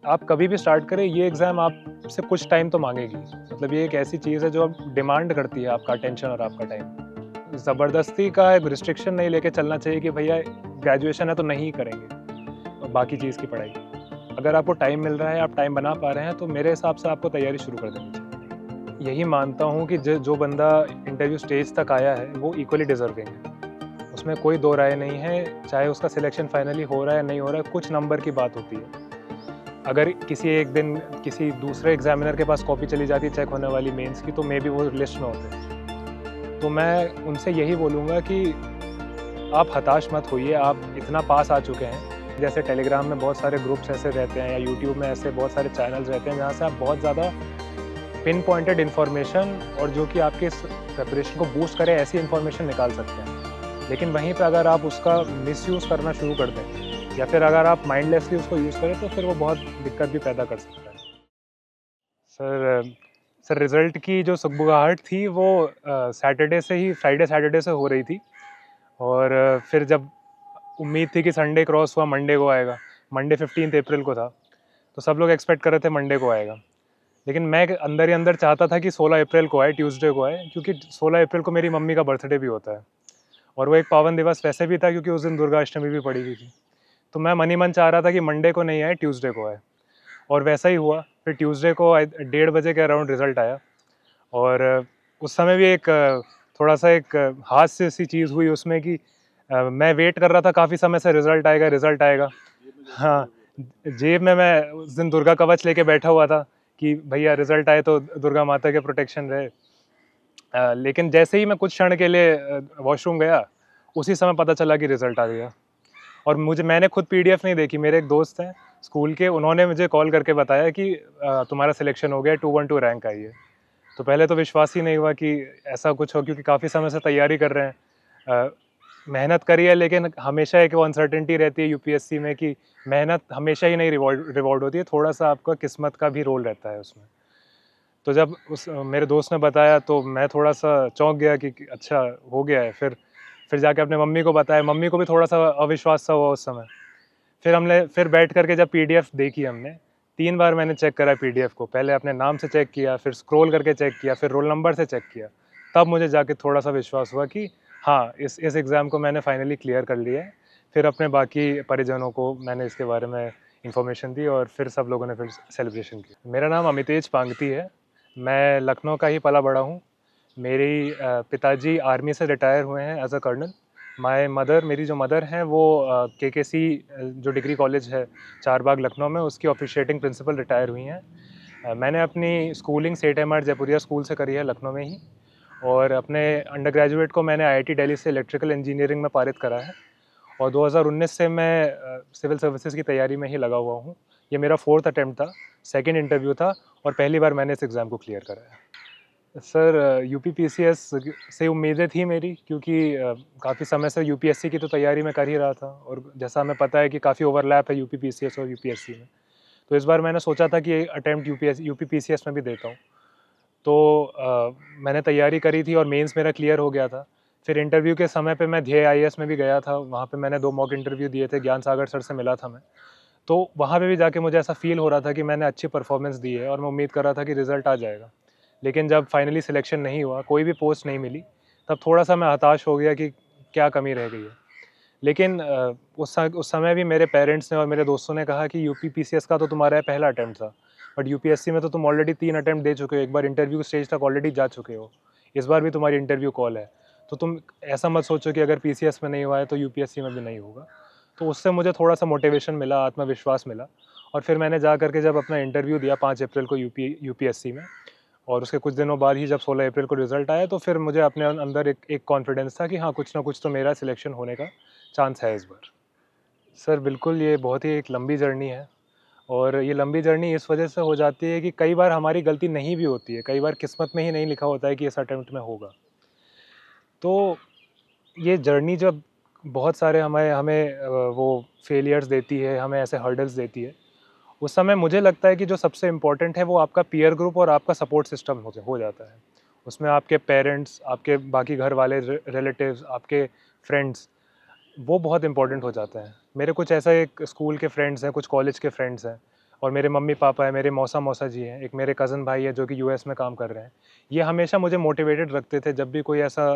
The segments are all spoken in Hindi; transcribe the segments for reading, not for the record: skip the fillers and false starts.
आप कभी भी स्टार्ट करें, ये एग्ज़ाम आपसे कुछ टाइम तो माँगेगी। मतलब ये एक ऐसी चीज़ है जो अब डिमांड करती है आपका अटेंशन और आपका टाइम। ज़बरदस्ती का एक रिस्ट्रिक्शन नहीं लेके चलना चाहिए कि भैया ग्रेजुएशन है तो नहीं करेंगे बाकी चीज़ की पढ़ाई। अगर आपको टाइम मिल रहा है, आप टाइम बना पा रहे हैं, तो मेरे हिसाब से आपको तैयारी शुरू कर देनी चाहिए। यही मानता हूँ कि जो बंदा इंटरव्यू स्टेज तक आया है, वो इक्वली डिज़र्विंग है। उसमें कोई दो राय नहीं है, चाहे उसका सिलेक्शन फाइनली हो रहा है या नहीं हो रहा है, कुछ नंबर की बात होती है। अगर किसी एक दिन किसी दूसरे एग्ज़ामिनर के पास कॉपी चली जाती है चेक होने वाली मेंस की, तो मे बी वो लिस्ट में होते हैं। तो मैं उनसे यही बोलूँगा कि आप हताश मत होइए, आप इतना पास आ चुके हैं। जैसे टेलीग्राम में बहुत सारे ग्रुप्स ऐसे रहते हैं या यूट्यूब में ऐसे बहुत सारे चैनल्स रहते हैं जहाँ से आप बहुत ज़्यादा पिन पॉइंटेड इन्फॉर्मेशन और जो कि आपके इस प्रिपरेशन को बूस्ट करे ऐसी इन्फॉर्मेशन निकाल सकते हैं। लेकिन वहीं पे अगर आप उसका मिसयूज़ करना शुरू कर दें या फिर अगर आप माइंडलेसली उसको यूज़ करें तो फिर वो बहुत दिक्कत भी पैदा कर सकता है। सर सर रिज़ल्ट की जो सुगबुगाहट थी वो सैटरडे से ही फ्राइडे सैटरडे से हो रही थी और फिर जब उम्मीद थी कि संडे क्रॉस हुआ मंडे को आएगा। मंडे 15 अप्रैल को था, तो सब लोग एक्सपेक्ट कर रहे थे मंडे को आएगा। लेकिन मैं अंदर ही अंदर चाहता था कि 16 अप्रैल को आए, ट्यूसडे को आए, क्योंकि 16 अप्रैल को मेरी मम्मी का बर्थडे भी होता है और वो एक पावन दिवस वैसे भी था क्योंकि उस दिन दुर्गा अष्टमी भी पड़ी हुई थी। तो मैं मन ही मन चाह रहा था कि मंडे को नहीं आए, ट्यूसडे को आए और वैसा ही हुआ। फिर ट्यूसडे को 1:30 बजे के अराउंड रिज़ल्ट आया और उस समय भी एक थोड़ा-सा एक हास्य सी चीज़ हुई उसमें कि मैं वेट कर रहा था काफ़ी समय से रिज़ल्ट आएगा, रिज़ल्ट आएगा। हाँ, जेब में मैं उस दिन दुर्गा कवच लेके बैठा हुआ था कि भैया रिज़ल्ट आए तो दुर्गा माता के प्रोटेक्शन रहे। लेकिन जैसे ही मैं कुछ क्षण के लिए वॉशरूम गया, उसी समय पता चला कि रिज़ल्ट आ गया और मैंने खुद पीडीएफ नहीं देखी, मेरे एक दोस्त हैं स्कूल के, उन्होंने मुझे कॉल करके बताया कि तुम्हारा सिलेक्शन हो गया है, 212 रैंक आई है। तो पहले तो विश्वास ही नहीं हुआ कि ऐसा कुछ हो क्योंकि काफ़ी समय से तैयारी कर रहे हैं। मेहनत करी है लेकिन हमेशा एक वो अनसर्टेनिटी रहती है यूपीएससी में कि मेहनत हमेशा ही नहीं रिवॉर्ड होती है, थोड़ा-सा आपका किस्मत का भी रोल रहता है उसमें। तो जब उस मेरे दोस्त ने बताया तो मैं थोड़ा-सा चौंक गया कि अच्छा हो गया है। फिर जाके अपने मम्मी को बताया, मम्मी को भी थोड़ा-सा अविश्वास सा हुआ उस समय। फिर बैठ कर के जब पीडीएफ देखी हमने, 3 बार मैंने चेक करा पीडीएफ को। पहले अपने नाम से चेक किया, फिर स्क्रॉल करके चेक किया, फिर रोल नंबर से चेक किया। तब मुझे जाके थोड़ा-सा विश्वास हुआ कि हाँ, इस एग्ज़ाम को मैंने फाइनली क्लियर कर लिया है। फिर अपने बाकी परिजनों को मैंने इसके बारे में इन्फॉर्मेशन दी और फिर सब लोगों ने फिर सेलिब्रेशन किया। मेरा नाम अमितेश पांगती है। मैं लखनऊ का ही पला-बड़ा हूँ। मेरी पिताजी आर्मी से रिटायर हुए हैं एज़ अ कर्नल। मेरी जो मदर हैं वो केकेसी जो डिग्री कॉलेज है चारबाग लखनऊ में, उसकी ऑफिशिएटिंग प्रिंसिपल रिटायर हुई हैं। मैंने अपनी स्कूलिंग सेठ एमआर जयपुरिया स्कूल से करी है लखनऊ में ही और अपने अंडर ग्रेजुएट को मैंने आईआईटी दिल्ली से इलेक्ट्रिकल इंजीनियरिंग में पारित करा है और 2019 से मैं सिविल सर्विसेज की तैयारी में ही लगा हुआ हूँ। ये मेरा 4th अटेम्प्ट था, सेकंड इंटरव्यू था और पहली बार मैंने इस एग्ज़ाम को क्लियर करा है। सर यूपीपीसीएस से उम्मीदें थी मेरी क्योंकि काफ़ी समय से यूपीएससी की तो तैयारी मैं कर ही रहा था और जैसा हमें पता है कि काफ़ी ओवरलैप है यूपीपीसीएस और यूपीएससी में। तो इस बार मैंने सोचा था कि अटेम्प्ट यूपीपीसीएस में भी देता हूँ। तो मैंने तैयारी करी थी और मेंस मेरा क्लियर हो गया था। फिर इंटरव्यू के समय पे मैं ध्येय आईएएस में भी गया था, वहाँ पे मैंने 2 मॉक इंटरव्यू दिए थे, ज्ञान सागर सर से मिला था मैं। तो वहाँ पे भी जाके मुझे ऐसा फ़ील हो रहा था कि मैंने अच्छी परफ़ॉर्मेंस दी है और मैं उम्मीद कर रहा था कि रिज़ल्ट आ जाएगा। लेकिन जब फाइनली सिलेक्शन नहीं हुआ, कोई भी पोस्ट नहीं मिली, तब थोड़ा-सा मैं हताश हो गया कि क्या कमी रह गई है। लेकिन उस समय भी मेरे पेरेंट्स ने और मेरे दोस्तों ने कहा कि यूपीपीसीएस का तो तुम्हारा ये पहला अटेम्प्ट था, बट यूपीएससी में तो तुम ऑलरेडी 3 अटेम्प्ट दे चुके हो, एक बार इंटरव्यू स्टेज तक ऑलरेडी जा चुके हो। इस बार भी तुम्हारी इंटरव्यू कॉल है। तो तुम ऐसा मत सोचो कि अगर पीसीएस में नहीं हुआ है तो यूपीएससी में भी नहीं होगा। तो उससे मुझे थोड़ा-सा मोटिवेशन मिला, आत्मविश्वास मिला और फिर मैंने जा कर के जब अपना इंटरव्यू दिया 5 अप्रैल को यूपीएससी में और उसके कुछ दिनों बाद ही जब 16 अप्रैल को रिज़ल्ट आया तो फिर मुझे अपने अंदर एक कॉन्फिडेंस था कि हाँ, कुछ ना कुछ तो मेरा सिलेक्शन होने का चांस है इस बार। सर बिल्कुल, ये बहुत ही एक लंबी जर्नी है और ये लंबी जर्नी इस वजह से हो जाती है कि कई बार हमारी गलती नहीं भी होती है, कई बार किस्मत में ही नहीं लिखा होता है कि इस अटेम्प्ट में होगा। तो ये जर्नी जब बहुत सारे हमें हमें वो फेलियर्स देती है, हमें ऐसे हर्डल्स देती है, उस समय मुझे लगता है कि जो सबसे इम्पोर्टेंट है वो आपका पीयर ग्रुप और आपका सपोर्ट सिस्टम हो जाता है। उसमें आपके पेरेंट्स, आपके बाकी घर वाले रिलेटिव्स, आपके फ्रेंड्स, वो बहुत इम्पोर्टेंट हो जाते हैं। मेरे कुछ ऐसा एक स्कूल के फ्रेंड्स हैं, कुछ कॉलेज के फ्रेंड्स हैं और मेरे मम्मी-पापा हैं, मेरे मौसा-मौसा जी हैं, एक मेरे कज़न भाई है जो कि यूएस में काम कर रहे हैं। ये हमेशा मुझे मोटिवेटेड रखते थे जब भी कोई ऐसा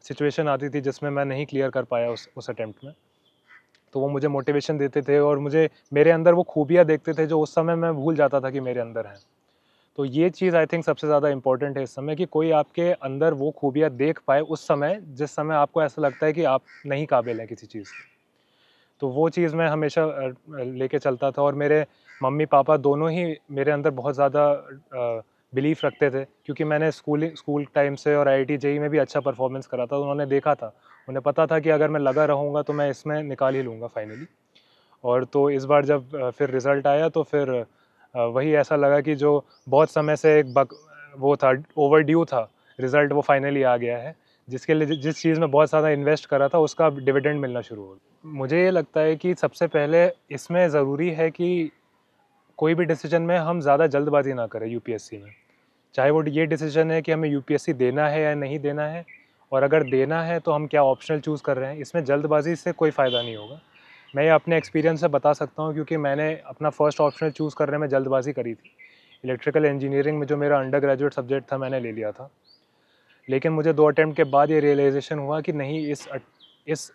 सिचुएशन आती थी जिसमें मैं नहीं क्लियर कर पाया उस अटेम्प्ट में। तो वो मुझे मोटिवेशन देते थे और मुझे मेरे अंदर वो खूबियाँ देखते थे जो उस समय मैं भूल जाता था कि मेरे अंदर हैं। तो ये चीज़ आई थिंक सबसे ज़्यादा इम्पोर्टेंट है इस समय कि कोई आपके अंदर वो खूबियाँ देख पाए उस समय, जिस समय आपको ऐसा लगता है कि आप नहीं काबिल हैं किसी चीज़ के। तो वो चीज़ मैं हमेशा लेके चलता था और मेरे मम्मी-पापा दोनों ही मेरे अंदर बहुत ज़्यादा बिलीफ रखते थे क्योंकि मैंने स्कूल टाइम से और आईआईटी जेईई में भी अच्छा परफॉर्मेंस करा था। उन्होंने देखा था, उन्हें पता था कि अगर मैं लगा रहूँगा तो मैं इसमें निकाल ही लूँगा फाइनली। और तो इस बार जब फिर रिज़ल्ट आया तो फिर वही ऐसा लगा कि जो बहुत समय से एक वो था, ओवरड्यू था, रिज़ल्ट वो फाइनली आ गया है, जिसके लिए जिस चीज़ में बहुत ज़्यादा इन्वेस्ट करा था उसका अब डिविडेंड मिलना शुरू हो गया। मुझे ये लगता है कि सबसे पहले इसमें ज़रूरी है कि कोई भी डिसीज़न में हम ज़्यादा जल्दबाज़ी ना करें यूपीएससी में। चाहे वो ये डिसीज़न है कि हमें यूपीएससी देना है या नहीं देना है, और अगर देना है तो हम क्या ऑप्शनल चूज़ कर रहे हैं, इसमें जल्दबाज़ी से कोई फ़ायदा नहीं होगा। मैं ये अपने एक्सपीरियंस से बता सकता हूँ क्योंकि मैंने अपना फर्स्ट ऑप्शनल चूज़ करने में जल्दबाज़ी करी थी। इलेक्ट्रिकल इंजीनियरिंग में जो मेरा अंडर ग्रेजुएट सब्जेक्ट था मैंने ले लिया था। लेकिन मुझे 2 अटेम्प्ट के बाद ये रियलाइज़ेशन हुआ कि नहीं, इस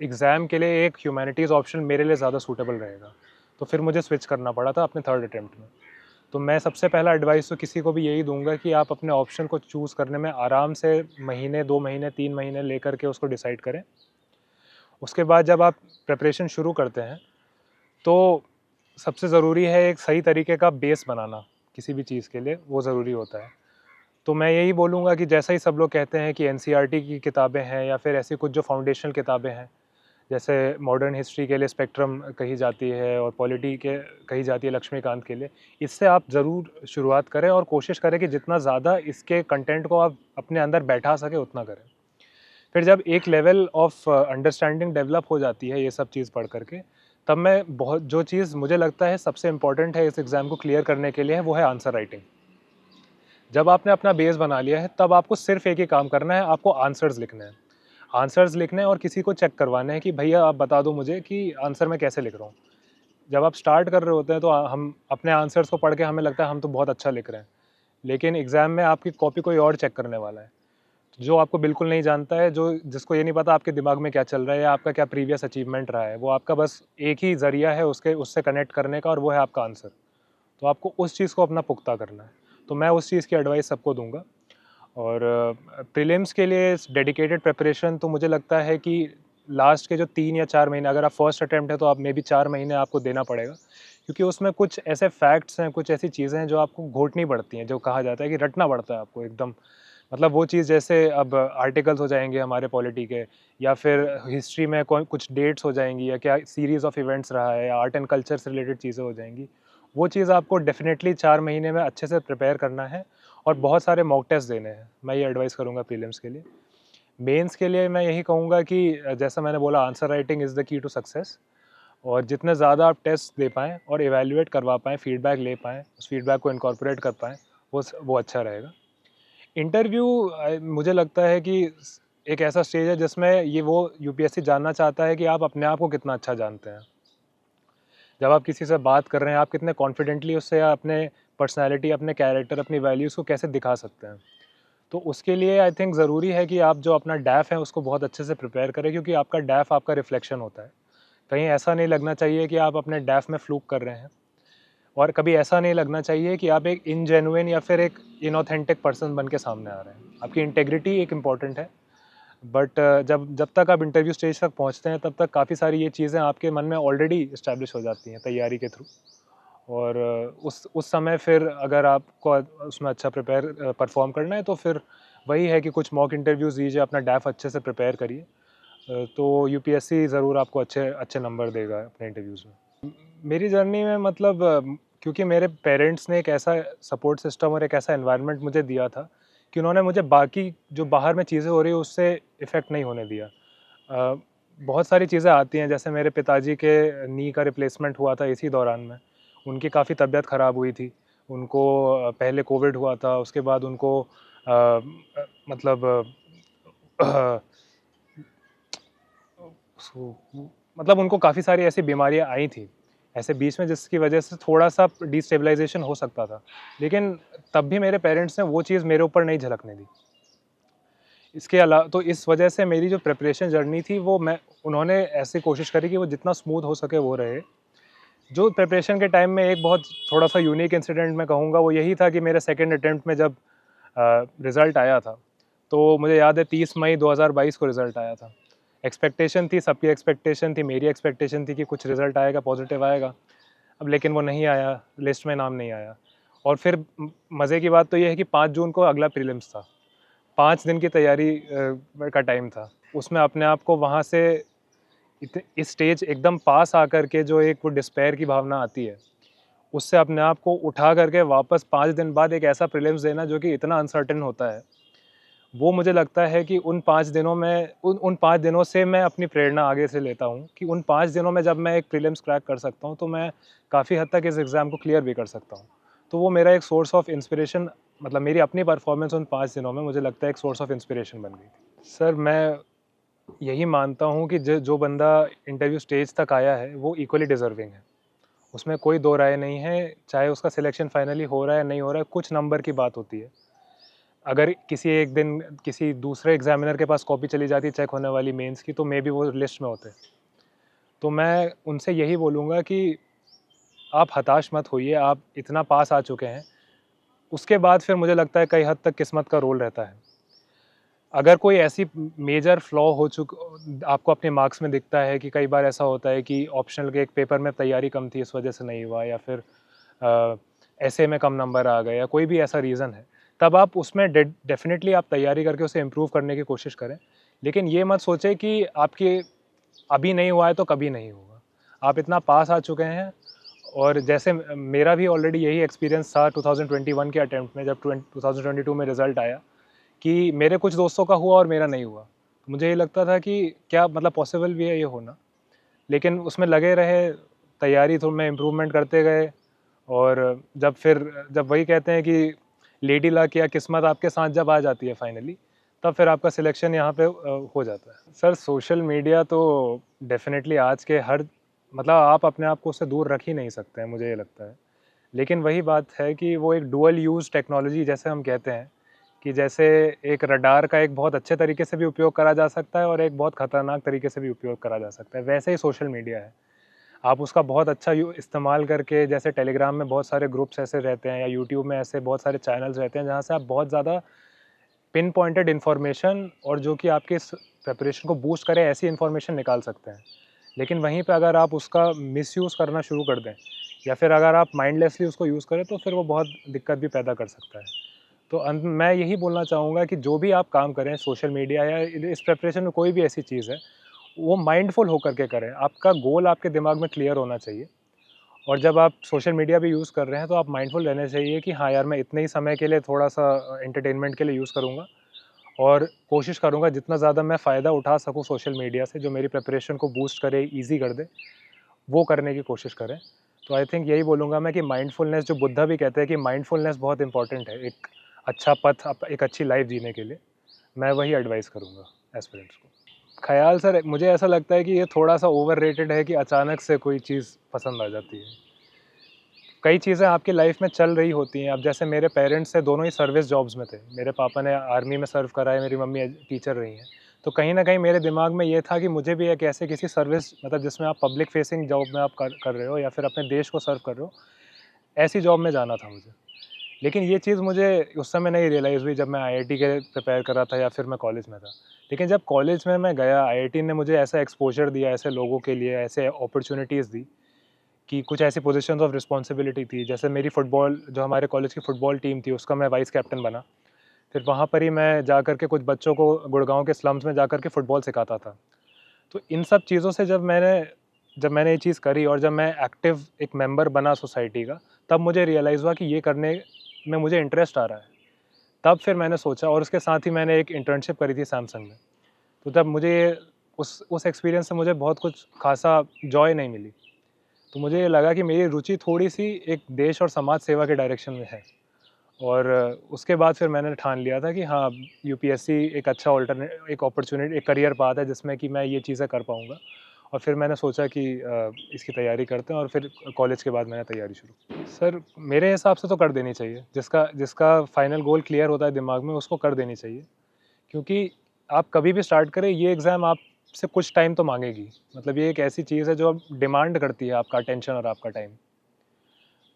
एग्ज़ाम के लिए एक ह्यूमैनिटीज़ ऑप्शन मेरे लिए ज़्यादा सूटेबल रहेगा। तो फिर मुझे स्विच करना पड़ा था अपने 3rd अटेम्प्ट में। तो मैं सबसे पहला एडवाइस तो किसी को भी यही दूँगा कि आप अपने ऑप्शन को चूज़ करने में आराम से महीने, 2 महीने, 3 महीने लेकर के उसको डिसाइड करें। उसके बाद जब आप प्रिपरेशन शुरू करते हैं, तो सबसे ज़रूरी है एक सही तरीके का बेस बनाना, किसी भी चीज़ के लिए वो ज़रूरी होता है। तो मैं यही बोलूँगा कि जैसा ही सब लोग कहते हैं कि एनसीईआरटी की किताबें हैं या फिर ऐसी कुछ जो फाउंडेशनल किताबें हैं, जैसे मॉडर्न हिस्ट्री के लिए स्पेक्ट्रम कही जाती है और पॉलिटी के कही जाती है लक्ष्मीकांत के लिए, इससे आप ज़रूर शुरुआत करें और कोशिश करें कि जितना ज़्यादा इसके कंटेंट को आप अपने अंदर बैठा सकें उतना करें। फिर जब एक लेवल ऑफ अंडरस्टैंडिंग डेवलप हो जाती है ये सब चीज़ पढ़ करके, तब मैं बहुत जो चीज़ मुझे लगता है सबसे इम्पोर्टेंट है इस एग्ज़ाम को क्लियर करने के लिए है, वो है आंसर राइटिंग। जब आपने अपना बेस बना लिया है, तब आपको सिर्फ़ एक ही काम करना है, आपको आंसर्स लिखने हैं। आंसर्स लिखने हैं और किसी को चेक करवाने हैं कि भैया आप बता दो मुझे कि आंसर मैं कैसे लिख रहा हूँ। जब आप स्टार्ट कर रहे होते हैं तो हम अपने आंसर्स को पढ़ के हमें लगता है हम तो बहुत अच्छा लिख रहे हैं। लेकिन एग्ज़ाम में आपकी कॉपी कोई और चेक करने वाला है, जो आपको बिल्कुल नहीं जानता है, जो जिसको ये नहीं पता आपके दिमाग में क्या चल रहा है या आपका क्या प्रीवियस अचीवमेंट रहा है। वो आपका बस एक ही ज़रिया है उससे कनेक्ट करने का, और वो है आपका आंसर। तो आपको उस चीज़ को अपना पुख्ता करना है। तो मैं उस चीज़ की एडवाइस सबको दूँगा। और प्रीलिम्स के लिए डेडिकेटेड प्रिपरेशन तो मुझे लगता है कि लास्ट के जो 3 या 4 महीने, अगर आप फर्स्ट अटेम्प्ट है तो आप मे बी 4 महीने आपको देना पड़ेगा, क्योंकि उसमें कुछ ऐसे फैक्ट्स हैं, कुछ ऐसी चीज़ें हैं जो आपको घोटनी पड़ती हैं, जो कहा जाता है कि रटना पड़ता है आपको एकदम। मतलब वो चीज़ जैसे अब आर्टिकल्स हो जाएँगे हमारे पॉलिटी के, या फिर हिस्ट्री में कोई कुछ डेट्स हो जाएँगी, या क्या सीरीज़ ऑफ इवेंट्स रहा है, या आर्ट एंड कल्चर से रिलेटेड चीज़ें हो जाएँगी। वो चीज़ आपको डेफ़िनेटली 4 महीने में अच्छे से प्रिपेयर करना है और बहुत सारे मॉक टेस्ट देने हैं। मैं ये एडवाइस करूँगा प्रीलिम्स के लिए। मेंस के लिए मैं यही कहूँगा कि जैसा मैंने बोला, answer writing is the key to success. और जितने ज़्यादा आप टेस्ट दे पाएँ और इवैल्यूएट करवा पाएँ, फीडबैक ले पाएँ, उस फीडबैक को इनकॉर्पोरेट कर पाएँ, वो अच्छा रहेगा। इंटरव्यू मुझे लगता है कि एक ऐसा स्टेज है जिसमें ये वो यूपीएससी जानना चाहता है कि आप अपने आप को कितना अच्छा जानते हैं। जब आप किसी से बात कर रहे हैं, आप कितने कॉन्फिडेंटली उससे अपने पर्सनैलिटी, अपने कैरेक्टर, अपनी वैल्यूज़ को कैसे दिखा सकते हैं। तो उसके लिए आई थिंक ज़रूरी है कि आप जो अपना डैफ़ है उसको बहुत अच्छे से प्रिपेयर करें, क्योंकि आपका डैफ़ आपका रिफ्लेक्शन होता है। कहीं ऐसा नहीं लगना चाहिए कि आप अपने डैफ़ में फ्लूक कर रहे हैं, और कभी ऐसा नहीं लगना चाहिए कि आप एक इनजेन्युइन या फिर एक इनऑथेंटिक पर्सन बन के सामने आ रहे हैं। आपकी इंटेग्रिटी एक इम्पॉर्टेंट है, बट जब तक आप इंटरव्यू स्टेज तक पहुँचते हैं, तब तक काफ़ी सारी ये चीज़ें आपके मन में ऑलरेडी इस्टेब्लिश हो जाती हैं तैयारी के थ्रू। और उस समय फिर अगर आपको उसमें अच्छा परफ़ॉर्म करना है, तो फिर वही है कि कुछ मॉक इंटरव्यूज़ दीजिए, अपना डैफ़ अच्छे से प्रिपेयर करिए। तो यूपीएससी ज़रूर आपको अच्छे अच्छे नंबर देगा अपने इंटरव्यूज़ में। मेरी जर्नी में मतलब क्योंकि मेरे पेरेंट्स ने एक ऐसा सपोर्ट सिस्टम और एक ऐसा एनवायरनमेंट मुझे दिया था कि उन्होंने मुझे बाकी जो बाहर में चीज़ें हो रही हैं उससे इफ़ेक्ट नहीं होने दिया। अ, बहुत सारी चीज़ें आती हैं, जैसे मेरे पिताजी के नी का रिप्लेसमेंट हुआ था इसी दौरान में। उनकी काफ़ी तबीयत ख़राब हुई थी। उनको पहले कोविड हुआ था, उसके बाद उनको मतलब सो मतलब उनको काफ़ी सारी ऐसी बीमारियाँ आई थी ऐसे बीच में, जिसकी वजह से थोड़ा-सा डिस्टेबलाइज़ेशन हो सकता था। लेकिन तब भी मेरे पेरेंट्स ने वो चीज़ मेरे ऊपर नहीं झलकने दी। इसके अलावा तो इस वजह से मेरी जो प्रिपरेशन जर्नी थी वो उन्होंने ऐसी कोशिश करी कि वो जितना स्मूथ हो सके वो रहे। जो प्रिपरेशन के टाइम में एक बहुत थोड़ा-सा यूनिक इंसिडेंट मैं कहूँगा वो यही था कि मेरे सेकंड अटेम्प्ट में जब रिज़ल्ट आया था, तो मुझे याद है 30 मई 2022 को रिज़ल्ट आया था। एक्सपेक्टेशन थी, सबकी एक्सपेक्टेशन थी, मेरी एक्सपेक्टेशन थी कि कुछ रिज़ल्ट आएगा, पॉज़िटिव आएगा। अब लेकिन वो नहीं आया, लिस्ट में नाम नहीं आया। और फिर मज़े की बात तो ये है कि 5 जून को अगला प्रीलिम्स था। 5 दिन की तैयारी का टाइम था। उसमें अपने आप को वहाँ से इस स्टेज एकदम पास आकर के जो एक वो डिस्पेयर की भावना आती है, उससे अपने आप को उठा करके वापस 5 दिन बाद एक ऐसा प्रीलिम्स देना जो कि इतना अनसर्टेन होता है, वो मुझे लगता है कि उन 5 दिनों में उन 5 दिनों से मैं अपनी प्रेरणा आगे से लेता हूँ कि उन 5 दिनों में जब मैं एक प्रीलिम्स क्रैक कर सकता हूँ, तो मैं काफ़ी हद तक इस एग्ज़ाम को क्लियर भी कर सकता हूँ। तो वो मेरा एक सोर्स ऑफ इंस्पिरेशन, मतलब मेरी अपनी परफ़ॉर्मेंस उन 5 दिनों में मुझे लगता है एक सोर्स ऑफ इंस्पिरेशन बन गई थी। सर, मैं यही मानता हूँ कि जो बंदा इंटरव्यू स्टेज तक आया है, वो इक्वली डिज़र्विंग है। उसमें कोई दो राय नहीं है, चाहे उसका सिलेक्शन फाइनली हो रहा है या नहीं हो रहा है, कुछ नंबर की बात होती है। अगर किसी एक दिन किसी दूसरे एग्ज़ामिनर के पास कॉपी चली जाती चेक होने वाली मेंस की, तो मेबी वो लिस्ट में होते। तो मैं उनसे यही बोलूँगा कि आप हताश मत होइए, आप इतना पास आ चुके हैं। उसके बाद फिर मुझे लगता है कई हद तक किस्मत का रोल रहता है। अगर कोई ऐसी मेजर फ्लॉ हो आपको अपने मार्क्स में दिखता है कि कई बार ऐसा होता है कि ऑप्शनल के एक पेपर में तैयारी कम थी, इस वजह से नहीं हुआ, या फिर ऐसे में कम नंबर आ गए, या कोई भी ऐसा रीज़न है, तब आप उसमें डेफ़िनेटली आप तैयारी करके उसे इम्प्रूव करने की कोशिश करें। लेकिन ये मत सोचें कि आपकी अभी नहीं हुआ है तो कभी नहीं होगा। आप इतना पास आ चुके हैं, और जैसे मेरा भी ऑलरेडी यही एक्सपीरियंस था 2021 के अटेम्प्ट में, जब 2022 में रिज़ल्ट आया कि मेरे कुछ दोस्तों का हुआ और मेरा नहीं हुआ। मुझे ये लगता था कि क्या मतलब पॉसिबल भी है ये होना? लेकिन उसमें लगे रहे, तैयारी तो में इम्प्रूवमेंट करते गए, और जब वही कहते हैं कि लेडी लक या किस्मत आपके साथ जब आ जाती है फाइनली, तब फिर आपका सिलेक्शन यहाँ पे हो जाता है। सर, सोशल मीडिया तो डेफ़िनेटली आज के हर मतलब आप अपने आप को उससे दूर रख ही नहीं सकते हैं, मुझे ये लगता है। लेकिन वही बात है कि वो एक डुअल यूज़ टेक्नोलॉजी जैसे हम कहते हैं, कि जैसे एक रडार का एक बहुत अच्छे तरीके से भी उपयोग करा जा सकता है और एक बहुत खतरनाक तरीके से भी उपयोग करा जा सकता है, वैसे ही सोशल मीडिया है। आप उसका बहुत अच्छा इस्तेमाल करके, जैसे टेलीग्राम में बहुत सारे ग्रुप्स ऐसे रहते हैं, या यूट्यूब में ऐसे बहुत सारे चैनल्स रहते हैं जहाँ से आप बहुत ज़्यादा पिन पॉइंटेड इन्फॉर्मेशन, और जो कि आपके इस प्रिपरेशन को बूस्ट करे, ऐसी इन्फॉर्मेशन निकाल सकते हैं। लेकिन वहीं पे अगर आप उसका मिसयूज़ करना शुरू कर दें, या फिर अगर आप माइंडलेसली उसको यूज़ करें, तो फिर वो बहुत दिक्कत भी पैदा कर सकता है। तो अंत मैं यही बोलना चाहूँगा कि जो भी आप काम करें, सोशल मीडिया या इस प्रिपरेशन में कोई भी ऐसी चीज़ है, वो माइंडफुल होकर के करें। आपका गोल आपके दिमाग में क्लियर होना चाहिए, और जब आप सोशल मीडिया भी यूज़ कर रहे हैं, तो आप माइंडफुल रहने चाहिए कि हाँ यार, मैं इतने ही समय के लिए थोड़ा-सा एंटरटेनमेंट के लिए यूज़ करूँगा, और कोशिश करूँगा जितना ज़्यादा मैं फ़ायदा उठा सकूँ सोशल मीडिया से, जो मेरी प्रिपरेशन को बूस्ट करे, ईज़ी कर दे, वो करने की कोशिश करें। तो आई थिंक यही बोलूँगा मैं कि माइंडफुलनेस, जो बुद्धा भी कहते हैं कि माइंडफुलनेस बहुत इंपॉर्टेंट है, एक अच्छा पथ एक अच्छी लाइफ़ जीने के लिए। मैं वही एडवाइस करूँगा एस्पिरेंट्स को। ख़्याल सर, मुझे ऐसा लगता है कि ये थोड़ा-सा ओवररेटेड है कि अचानक से कोई चीज़ पसंद आ जाती है। कई चीज़ें आपकी लाइफ़ में चल रही होती हैं। अब जैसे मेरे पेरेंट्स हैं, दोनों ही सर्विस जॉब्स में थे। मेरे पापा ने आर्मी में सर्व करा है, मेरी मम्मी टीचर रही हैं। तो कहीं न कहीं मेरे दिमाग में ये था कि मुझे भी एक ऐसे किसी सर्विस, मतलब जिसमें आप पब्लिक फेसिंग जॉब में आप कर रहे हो, या फिर अपने देश को सर्व कर रहे हो, ऐसी जॉब में जाना था मुझे। लेकिन ये चीज़ मुझे उस समय नहीं रियलाइज़ हुई जब मैं आईआईटी के प्रिपेयर कर रहा था, या फिर मैं कॉलेज में था। लेकिन जब कॉलेज में मैं गया, आईआईटी ने मुझे ऐसा एक्सपोज़र दिया, ऐसे लोगों के लिए ऐसे अपॉर्च्युनिटीज़ दी, कि कुछ ऐसी पोज़ीशंस ऑफ रिस्पॉन्सिबिलिटी थी। जैसे मेरी फ़ुटबॉल, जो हमारे कॉलेज की फ़ुटबॉल टीम थी, उसका मैं वाइस कैप्टन बना। फिर वहाँ पर ही मैं जाकर के कुछ बच्चों को गुड़गाँव के स्लम्स में जाकर के फ़ुटबॉल सिखाता था। तो इन सब चीज़ों से जब मैंने ये चीज़ करी, और जब मैं एक्टिव एक मेंबर बना सोसाइटी का, तब मुझे रियलाइज़ हुआ कि ये करने में मुझे इंटरेस्ट आ रहा है। तब फिर मैंने सोचा, और उसके साथ ही मैंने एक इंटर्नशिप करी थी सैमसंग में। तो तब मुझे उस एक्सपीरियंस से मुझे बहुत कुछ ख़ासा जॉय नहीं मिली। तो मुझे ये लगा कि मेरी रुचि थोड़ी-सी एक देश और समाज सेवा के डायरेक्शन में है। और उसके बाद फिर मैंने ठान लिया था कि हाँ, यूपीएससी एक अच्छा एक अपॉर्च्युनिटी, एक करियर पाथ है जिसमें कि मैं ये चीज़ें कर पाऊँगा। और फिर मैंने सोचा कि इसकी तैयारी करते हैं और फिर कॉलेज के बाद मैंने तैयारी शुरू। सर मेरे हिसाब से तो कर देनी चाहिए, जिसका जिसका फाइनल गोल क्लियर होता है दिमाग में उसको कर देनी चाहिए। क्योंकि आप कभी भी स्टार्ट करें, ये एग्ज़ाम आपसे कुछ टाइम तो माँगेगी। मतलब ये एक ऐसी चीज़ है जो अब डिमांड करती है आपका अटेंशन और आपका टाइम।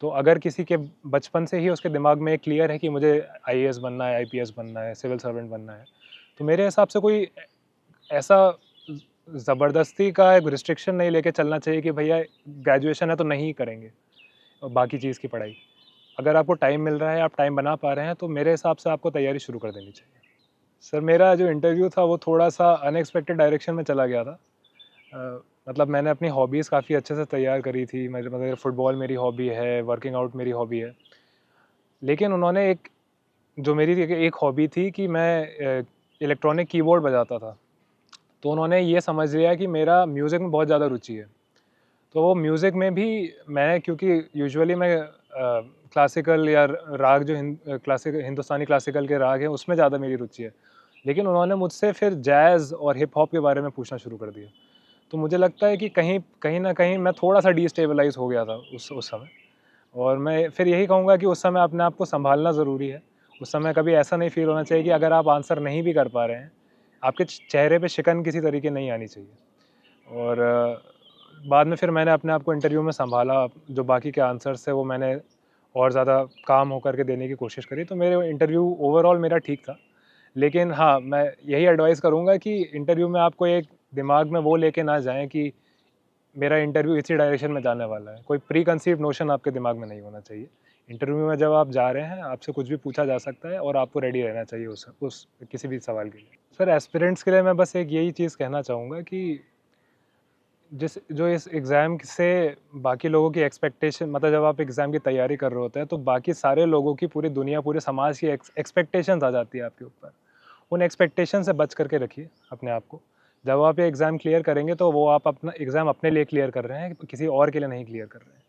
तो अगर किसी के बचपन से ही उसके दिमाग में क्लियर है कि मुझे आईएएस बनना है, आईपीएस बनना है, सिविल सर्वेंट बनना है, तो मेरे हिसाब से कोई ऐसा ज़बरदस्ती का एक रिस्ट्रिक्शन नहीं लेके चलना चाहिए कि भैया ग्रेजुएशन है तो नहीं करेंगे और बाकी चीज़ की पढ़ाई। अगर आपको टाइम मिल रहा है, आप टाइम बना पा रहे हैं, तो मेरे हिसाब से आपको तैयारी शुरू कर देनी चाहिए। सर मेरा जो इंटरव्यू था वो थोड़ा-सा अनएक्सपेक्टेड डायरेक्शन में चला गया था। मतलब मैंने अपनी हॉबीज़ काफ़ी अच्छे से तैयार करी थी। मेरे मतलब फुटबॉल मेरी हॉबी है, वर्किंग आउट मेरी हॉबी है। लेकिन उन्होंने एक जो मेरी एक हॉबी थी कि मैं इलेक्ट्रॉनिक कीबोर्ड बजाता था। तो उन्होंने ये समझ लिया कि मेरा म्यूज़िक में बहुत ज़्यादा रुचि है। तो वो म्यूज़िक में भी मैं क्योंकि यूजुअली मैं क्लासिकल या राग जो क्लासिक हिंदुस्तानी क्लासिकल के राग हैं उसमें ज़्यादा मेरी रुचि है। लेकिन उन्होंने मुझसे फिर जैज़ और हिप हॉप के बारे में पूछना शुरू कर दिया। तो मुझे लगता है कि कहीं कहीं न कहीं मैं थोड़ा-सा डिस्टेबलाइज़ हो गया था उस समय। और मैं फिर यही कहूँगा कि उस समय अपने आप को सँभालना ज़रूरी है। उस समय कभी ऐसा नहीं फ़ील होना चाहिए कि अगर आप आंसर नहीं भी कर पा रहे हैं, आपके चेहरे पे शिकन किसी तरीके नहीं आनी चाहिए। और बाद में फिर मैंने अपने आप को इंटरव्यू में सँभाला, जो बाकी के आंसर्स थे वो मैंने और ज़्यादा काम होकर के देने की कोशिश करी, तो मेरे इंटरव्यू ओवरऑल मेरा ठीक था। लेकिन हाँ, मैं यही एडवाइस करूँगा कि इंटरव्यू में आपको एक दिमाग में वो लेके ना जाएँ कि मेरा इंटरव्यू इसी डायरेक्शन में जाने वाला है। कोई प्री कंसीव्ड नोशन आपके दिमाग में नहीं होना चाहिए। इंटरव्यू में जब आप जा रहे हैं, आपसे कुछ भी पूछा जा सकता है और आपको रेडी रहना चाहिए उस किसी भी सवाल के लिए। सर एस्पिरेंट्स के लिए मैं बस एक यही चीज़ कहना चाहूँगा कि जो इस एग्ज़ाम से बाकी लोगों की एक्सपेक्टेशन, मतलब जब आप एग्ज़ाम की तैयारी कर रहे होते हैं, तो बाकी सारे लोगों की, पूरी दुनिया, पूरे समाज की एक्सपेक्टेशंस आ जाती है आपके ऊपर। उन एक्सपेक्टेशन से बच करके रखिए अपने आप को। जब आप ये एग्ज़ाम क्लियर करेंगे तो वो आप अपना एग्ज़ाम अपने लिए क्लियर कर रहे हैं, किसी और के लिए नहीं क्लियर कर रहे हैं।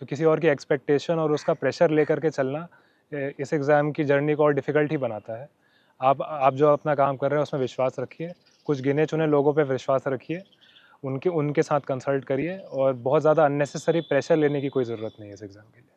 तो किसी और की एक्सपेक्टेशन और उसका प्रेशर लेकर के चलना इस एग्ज़ाम की जर्नी को और डिफ़िकल्ट ही बनाता है। आप जो अपना काम कर रहे हैं उसमें विश्वास रखिए, कुछ गिने-चुने लोगों पे विश्वास रखिए, उनके उनके साथ कंसल्ट करिए और बहुत ज़्यादा अननेसेसरी प्रेशर लेने की कोई ज़रूरत नहीं है इस एग्ज़ाम के लिए।